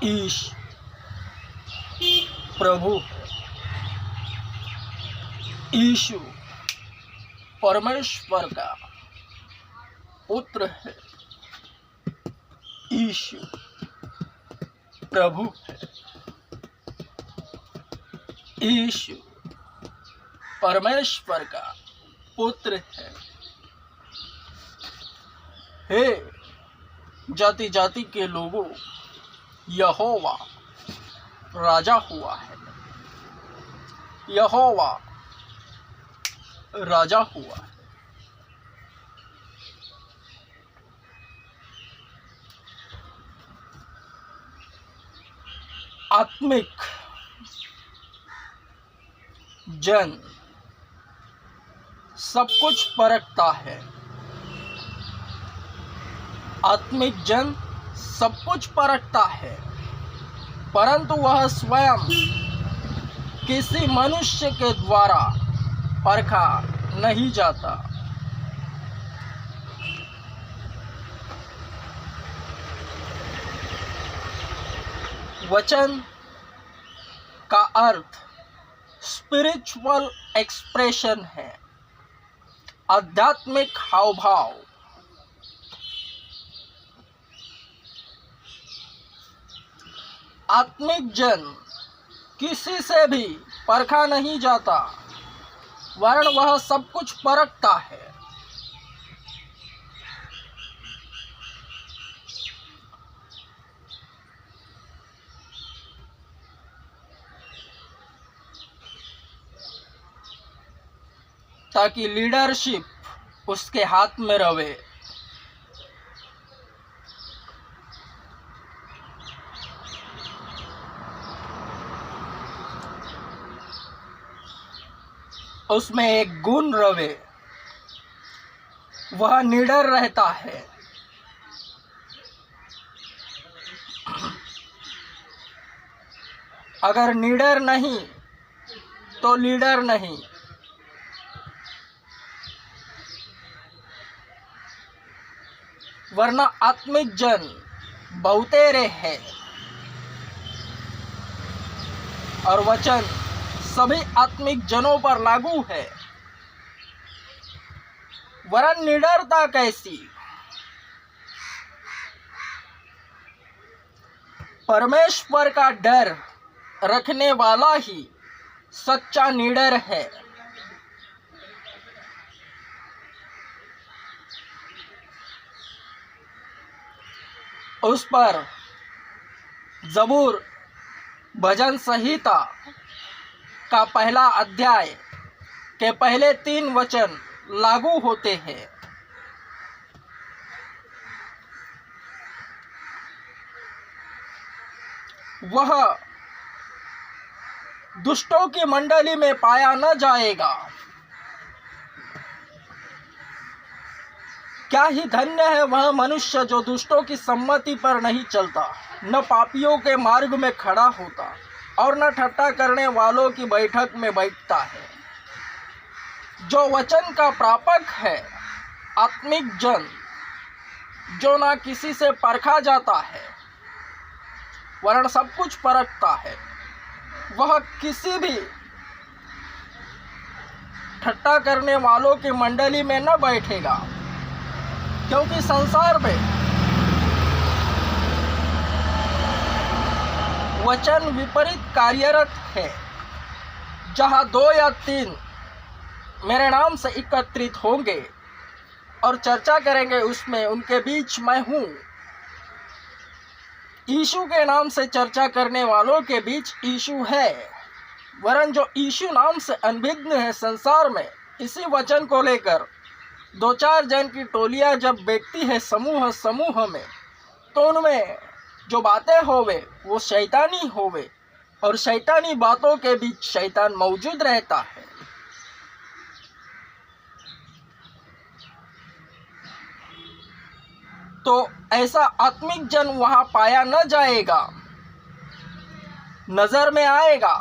ईश प्रभु है। यीशु परमेश्वर का पुत्र है। यीशु प्रभु है। यीशु परमेश्वर का पुत्र है। हे जाति जाति के लोगों, यहोवा राजा हुआ है। यहोवा राजा हुआ है। आत्मिक जन सब कुछ परखता है। आत्मिक जन सब कुछ परखता है, परंतु वह स्वयं किसी मनुष्य के द्वारा परखा नहीं जाता। वचन का अर्थ स्पिरिचुअल एक्सप्रेशन है, आध्यात्मिक हावभाव। आत्मिक जन किसी से भी परखा नहीं जाता, वरन वह सब कुछ परखता है। ताकि लीडरशिप उसके हाथ में रहे। उसमें एक गुण रहे, वह निडर रहता है। अगर निडर नहीं तो लीडर नहीं। वरना आत्मिक जन बहुतेरे है और वचन सभी आत्मिक जनों पर लागू है। वरन निडरता कैसी? परमेश्वर का डर रखने वाला ही सच्चा निडर है। उस पर जबूर भजन संहिता का पहला अध्याय के पहले 3 वचन लागू होते हैं। वह दुष्टों की मंडली में पाया न जाएगा। क्या ही धन्य है वह मनुष्य जो दुष्टों की सम्मति पर नहीं चलता, न पापियों के मार्ग में खड़ा होता और न ठट्ठा करने वालों की बैठक में बैठता है। जो वचन का प्रापक है, आत्मिक जन, जो ना किसी से परखा जाता है वरन सब कुछ परखता है, वह किसी भी ठट्ठा करने वालों की मंडली में न बैठेगा। क्योंकि संसार में वचन विपरीत कार्यरत है। जहां 2 या 3 मेरे नाम से एकत्रित होंगे और चर्चा करेंगे, उसमें उनके बीच मैं हूँ। यीशु के नाम से चर्चा करने वालों के बीच यीशु है। वरन जो यीशु नाम से अनभिज्ञ है संसार में, इसी वचन को लेकर 2-4 जन की टोलियां जब बैठती है समूह समूह में, तो उनमें जो बातें होवे वो शैतानी होवे, और शैतानी बातों के बीच शैतान मौजूद रहता है। तो ऐसा आत्मिक जन वहां पाया न जाएगा। नजर में आएगा,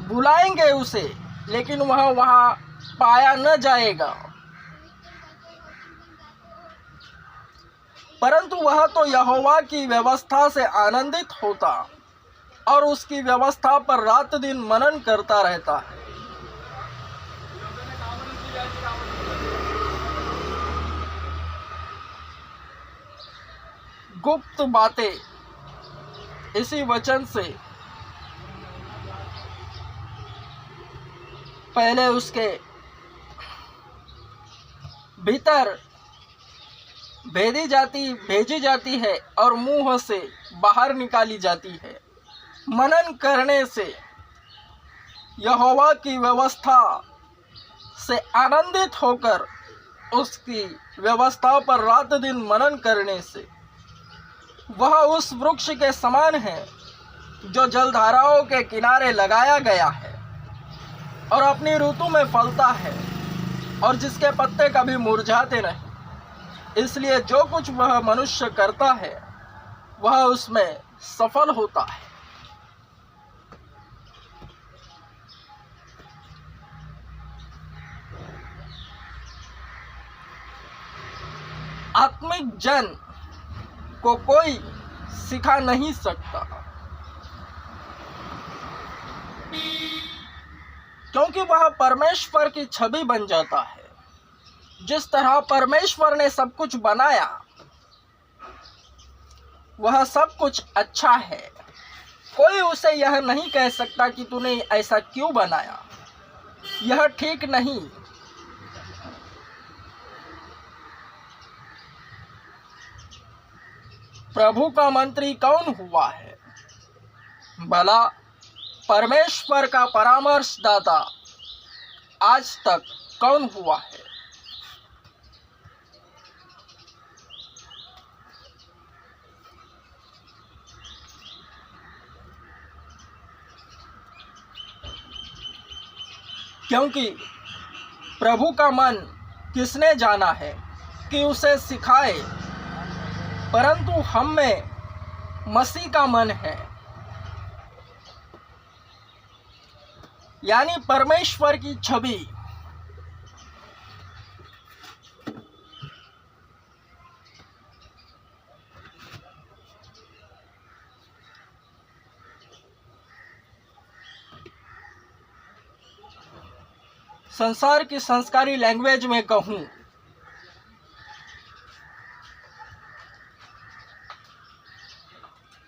बुलाएंगे उसे, लेकिन वह वहां पाया न जाएगा। परंतु वह तो यहोवा की व्यवस्था से आनंदित होता और उसकी व्यवस्था पर रात दिन मनन करता रहता है। गुप्त बातें इसी वचन से पहले उसके भीतर भेजी जाती है और मुंह से बाहर निकाली जाती है। मनन करने से, यहोवा की व्यवस्था से आनंदित होकर उसकी व्यवस्था पर रात दिन मनन करने से वह उस वृक्ष के समान है जो जलधाराओं के किनारे लगाया गया है और अपनी ऋतु में फलता है और जिसके पत्ते कभी मुरझाते नहीं। इसलिए जो कुछ वह मनुष्य करता है वह उसमें सफल होता है। आत्मिक जन को कोई सिखा नहीं सकता, क्योंकि वह परमेश्वर की छवि बन जाता है। जिस तरह परमेश्वर ने सब कुछ बनाया वह सब कुछ अच्छा है। कोई उसे यह नहीं कह सकता कि तूने ऐसा क्यों बनाया, यह ठीक नहीं। प्रभु का मंत्री कौन हुआ है? भला परमेश्वर का परामर्शदाता आज तक कौन हुआ है? क्योंकि प्रभु का मन किसने जाना है कि उसे सिखाए, परंतु हम में मसीह का मन है, यानी परमेश्वर की छवि। संसार की संस्कारी लैंग्वेज में कहूं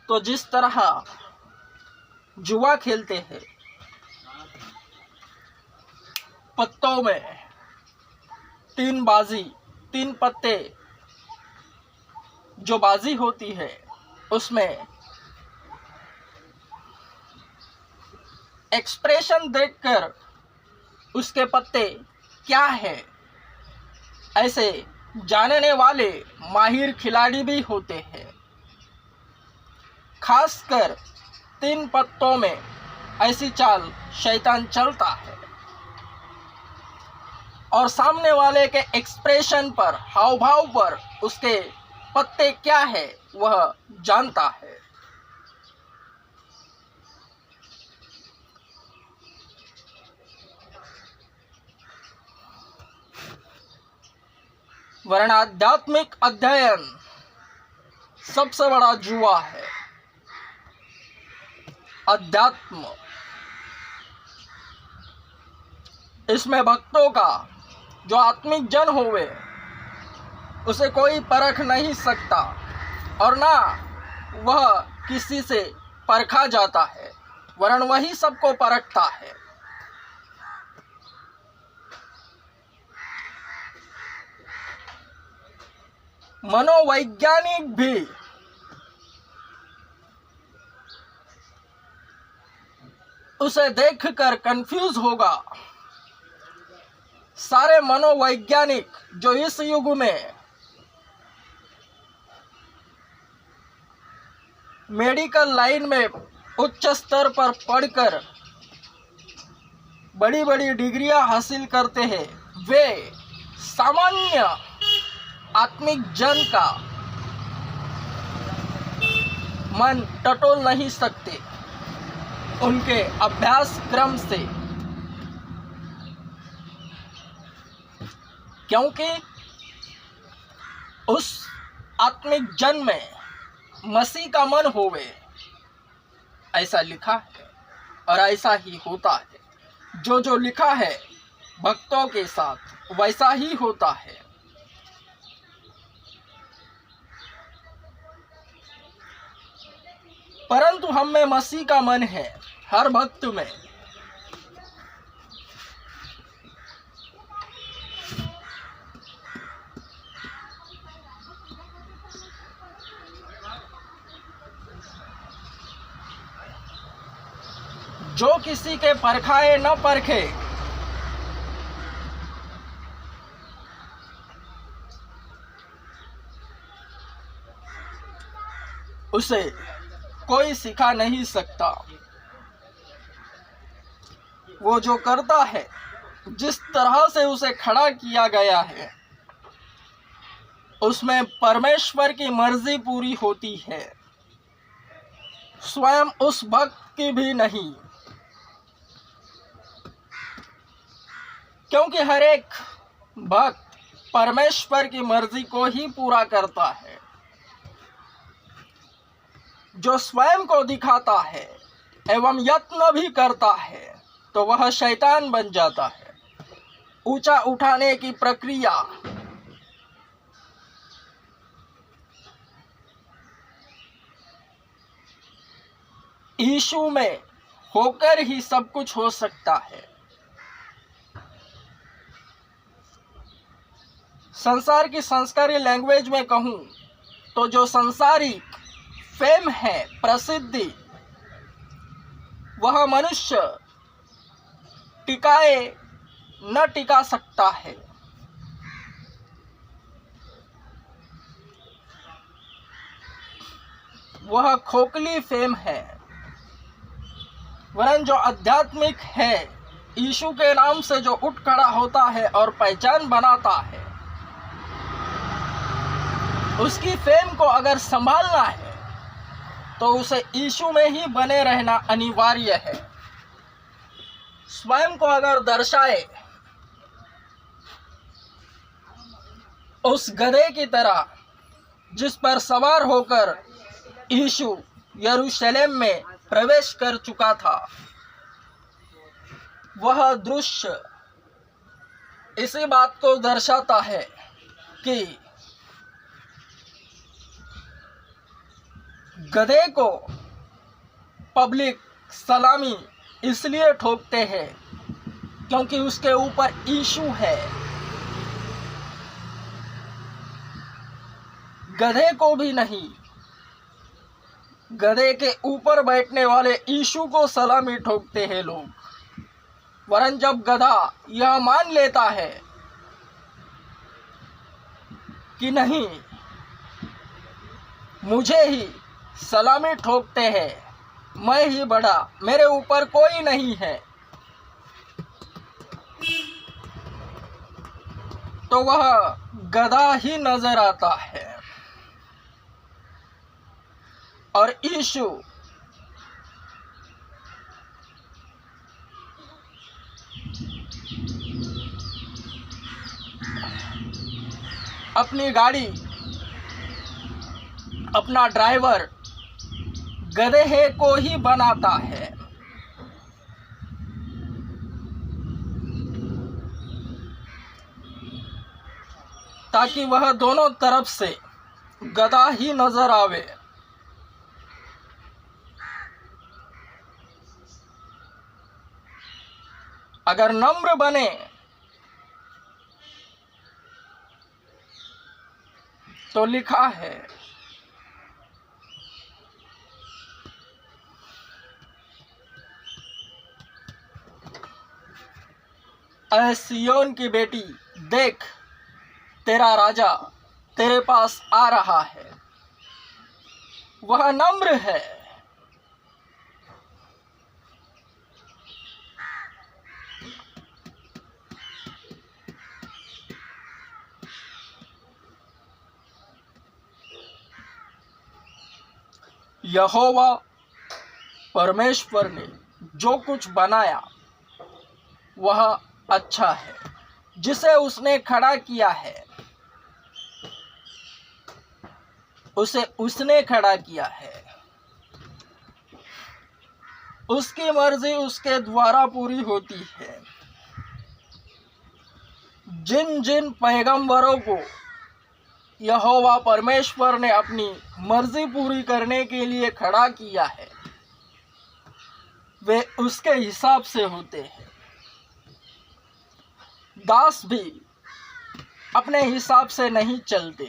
तो जिस तरह जुआ खेलते हैं, पत्तों में 3 बाजी, 3 पत्ते जो बाजी होती है उसमें एक्सप्रेशन देखकर उसके पत्ते क्या है, ऐसे जानने वाले माहिर खिलाड़ी भी होते हैं। खासकर 3 पत्तों में ऐसी चाल शैतान चलता है और सामने वाले के एक्सप्रेशन पर, हाव भाव पर उसके पत्ते क्या है वह जानता है। वरना आध्यात्मिक अध्ययन सबसे बड़ा जुआ है। अध्यात्म, इसमें भक्तों का, जो आत्मिक जन होवे उसे कोई परख नहीं सकता और ना वह किसी से परखा जाता है, वरन वही सबको परखता है। मनोवैज्ञानिक भी उसे देखकर कंफ्यूज होगा। सारे मनोवैज्ञानिक जो इस युग में मेडिकल लाइन में उच्च स्तर पर पढ़कर बड़ी बड़ी डिग्रियां हासिल करते हैं, वे सामान्य आत्मिक जन का मन टटोल नहीं सकते उनके अभ्यास क्रम से, क्योंकि उस आत्मिक जन्म में मसीह का मन होवे, ऐसा लिखा है और ऐसा ही होता है। जो जो लिखा है भक्तों के साथ वैसा ही होता है। परंतु हम में मसीह का मन है, हर भक्त में। जो किसी के परखाए न परखे, उसे कोई सिखा नहीं सकता। वो जो करता है, जिस तरह से उसे खड़ा किया गया है, उसमें परमेश्वर की मर्जी पूरी होती है, स्वयं उस भक्त की भी नहीं। क्योंकि हर एक भक्त परमेश्वर की मर्जी को ही पूरा करता है। जो स्वयं को दिखाता है एवं यत्न भी करता है तो वह शैतान बन जाता है। ऊंचा उठाने की प्रक्रिया यीशु में होकर ही सब कुछ हो सकता है। संसार की संस्कारी लैंग्वेज में कहूं तो जो संसारिक फेम है, प्रसिद्धि, वह मनुष्य टिकाए न टिका सकता है। वह खोखली फेम है। वरन जो आध्यात्मिक है, यीशु के नाम से जो उठ खड़ा होता है और पहचान बनाता है, उसकी फेम को अगर संभालना है तो उसे यीशु में ही बने रहना अनिवार्य है। स्वयं को अगर दर्शाए उस गधे की तरह जिस पर सवार होकर यीशु यरूशलेम में प्रवेश कर चुका था, वह दृश्य इसी बात को दर्शाता है कि गधे को पब्लिक सलामी इसलिए ठोकते हैं क्योंकि उसके ऊपर यीशु है। गधे को भी नहीं, गधे के ऊपर बैठने वाले यीशु को सलामी ठोकते हैं लोग। वरन जब गधा यह मान लेता है कि नहीं, मुझे ही सलामी ठोकते हैं, मैं ही बड़ा, मेरे ऊपर कोई नहीं है, तो वह गधा ही नजर आता है। और यीशु अपनी गाड़ी, अपना ड्राइवर गधे को ही बनाता है। ताकि वह दोनों तरफ से गधा ही नजर आवे। अगर नम्र बने तो लिखा है, ऐ सिय्योन की बेटी, देख तेरा राजा तेरे पास आ रहा है। वह नम्र है। यहोवा परमेश्वर ने जो कुछ बनाया वह अच्छा है। जिसे उसने खड़ा किया है उसे उसने खड़ा किया है। उसकी मर्जी उसके द्वारा पूरी होती है। जिन जिन पैगंबरों को यहोवा परमेश्वर ने अपनी मर्जी पूरी करने के लिए खड़ा किया है, वे उसके हिसाब से होते हैं। दास भी अपने हिसाब से नहीं चलते।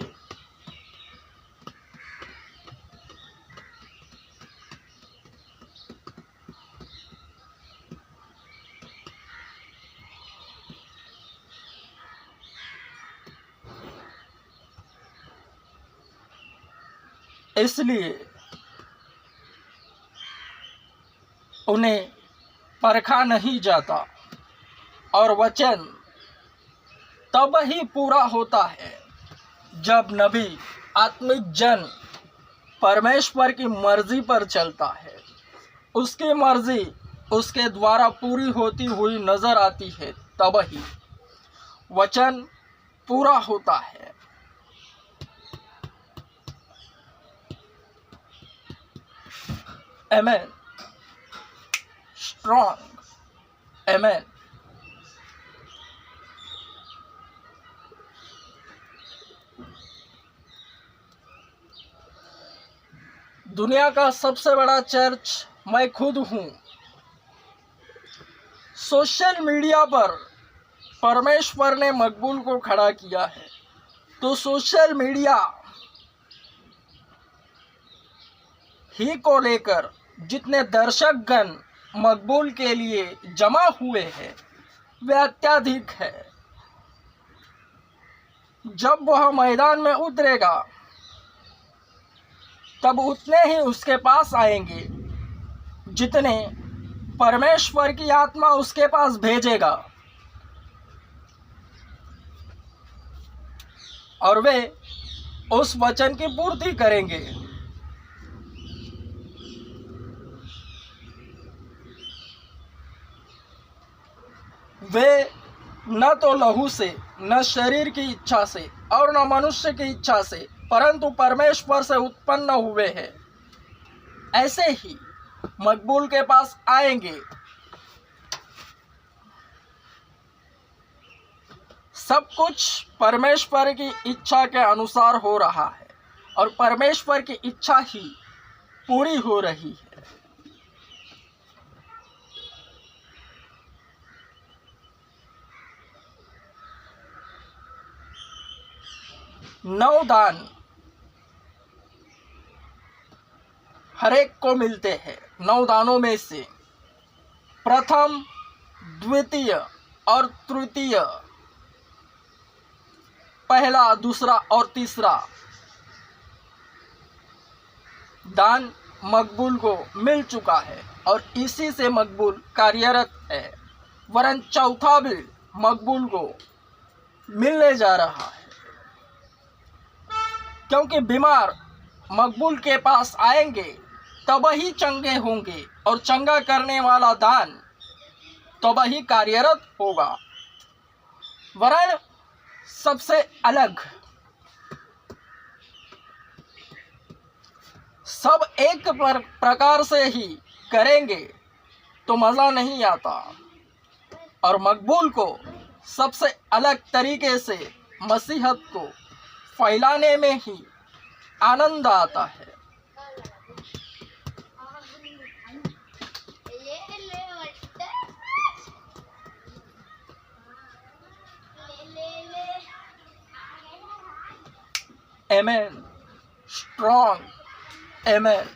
इसलिए उन्हें परखा नहीं जाता और वचन तब ही पूरा होता है जब नबी आत्मिक जन परमेश्वर की मर्जी पर चलता है। उसकी मर्जी उसके द्वारा पूरी होती हुई नजर आती है, तब ही वचन पूरा होता है। Amen. Strong. Amen. दुनिया का सबसे बड़ा चर्च मैं खुद हूँ। सोशल मीडिया पर परमेश्वर ने मकबूल को खड़ा किया है, तो सोशल मीडिया ही को लेकर जितने दर्शकगण मकबूल के लिए जमा हुए हैं, वे अत्यधिक है। जब वह मैदान में उतरेगा, तब उतने ही उसके पास आएंगे जितने परमेश्वर की आत्मा उसके पास भेजेगा, और वे उस वचन की पूर्ति करेंगे। वे न तो लहू से, न शरीर की इच्छा से और न मनुष्य की इच्छा से, परंतु परमेश्वर से उत्पन्न हुए हैं। ऐसे ही मकबूल के पास आएंगे। सब कुछ परमेश्वर की इच्छा के अनुसार हो रहा है और परमेश्वर की इच्छा ही पूरी हो रही है। नौ दान हर एक को मिलते हैं। 9 दानों में से प्रथम, द्वितीय और तृतीय, पहला, दूसरा और तीसरा दान मकबूल को मिल चुका है और इसी से मकबूल कार्यरत है। वरन चौथा भी मकबूल को मिलने जा रहा है, क्योंकि बीमार मकबूल के पास आएंगे तब ही चंगे होंगे और चंगा करने वाला दान तब ही कार्यरत होगा। वरन सबसे अलग सब एक प्रकार से ही करेंगे तो मज़ा नहीं आता, और मकबूल को सबसे अलग तरीके से मसीहत को फैलाने में ही आनंद आता है। Amen. Strong. Amen.